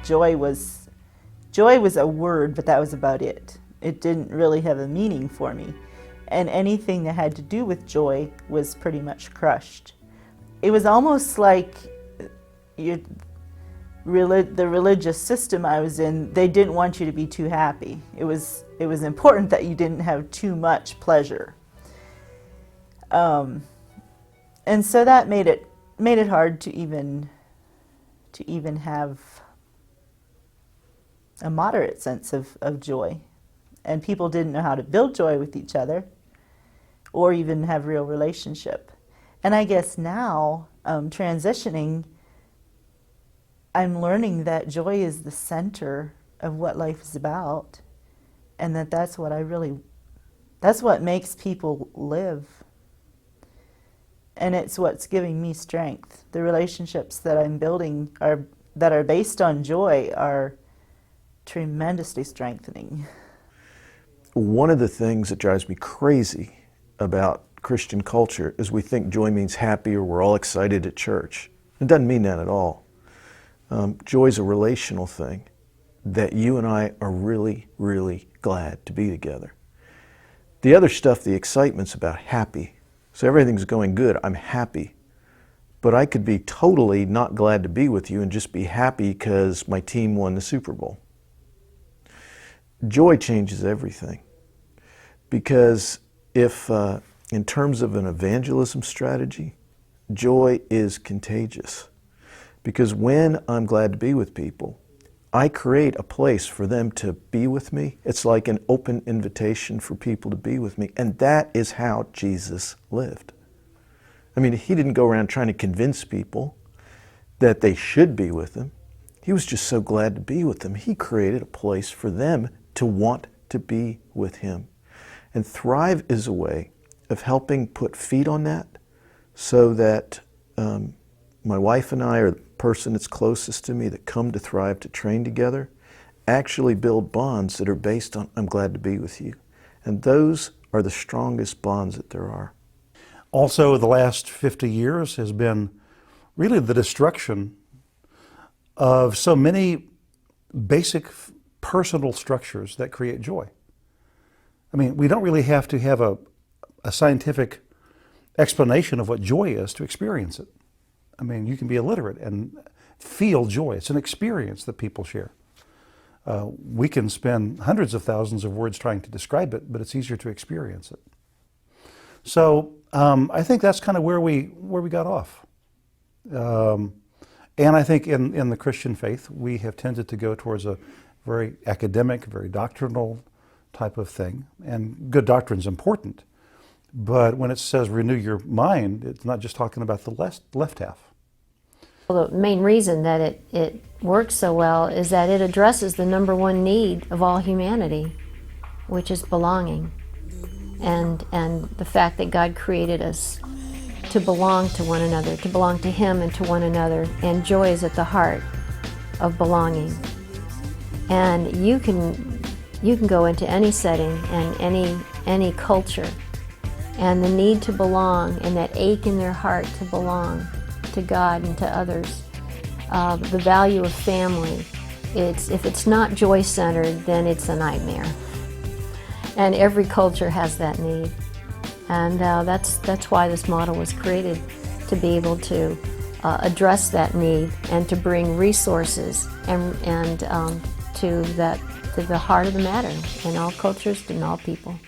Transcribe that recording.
joy was a word, but that was about it. It didn't really have a meaning for me. And anything that had to do with joy was pretty much crushed. It was almost like the religious system I was in, they didn't want you to be too happy. It was important that you didn't have too much pleasure. And so that made it hard to even have a moderate sense of joy. And people didn't know how to build joy with each other or even have real relationship. And I guess now, transitioning, I'm learning that joy is the center of what life is about, and that's what makes people live. And it's what's giving me strength. The relationships that I'm building that are based on joy are tremendously strengthening. One of the things that drives me crazy about Christian culture is we think joy means happy or we're all excited at church. It doesn't mean that at all. Joy is a relational thing that you and I are really, really glad to be together. The other stuff, the excitement's about happy. So everything's going good, I'm happy. But I could be totally not glad to be with you and just be happy because my team won the Super Bowl. Joy changes everything. Because if, in terms of an evangelism strategy, joy is contagious. Because when I'm glad to be with people, I create a place for them to be with me. It's like an open invitation for people to be with me. And that is how Jesus lived. I mean, he didn't go around trying to convince people that they should be with him. He was just so glad to be with them. He created a place for them to want to be with him. And Thrive is a way of helping put feet on that so that my wife and I, or the person that's closest to me that come to Thrive to train together, actually build bonds that are based on, I'm glad to be with you. And those are the strongest bonds that there are. Also, the last 50 years has been really the destruction of so many basic personal structures that create joy. I mean, we don't really have to have a scientific explanation of what joy is to experience it. I mean, you can be illiterate and feel joy. It's an experience that people share. We can spend hundreds of thousands of words trying to describe it, but it's easier to experience it. So I think that's kind of where we got off. And I think in the Christian faith, we have tended to go towards a very academic, very doctrinal type of thing. And good doctrine is important. But when it says renew your mind, it's not just talking about the left half. Well, the main reason that it works so well is that it addresses the number one need of all humanity, which is belonging. And the fact that God created us to belong to one another, to belong to Him and to one another, and joy is at the heart of belonging. And you can go into any setting and any culture, and the need to belong and that ache in their heart to belong to God and to others, the value of family. If it's not joy-centered, then it's a nightmare. And every culture has that need. And that's why this model was created, to be able to address that need and to bring resources and to the heart of the matter in all cultures and all people.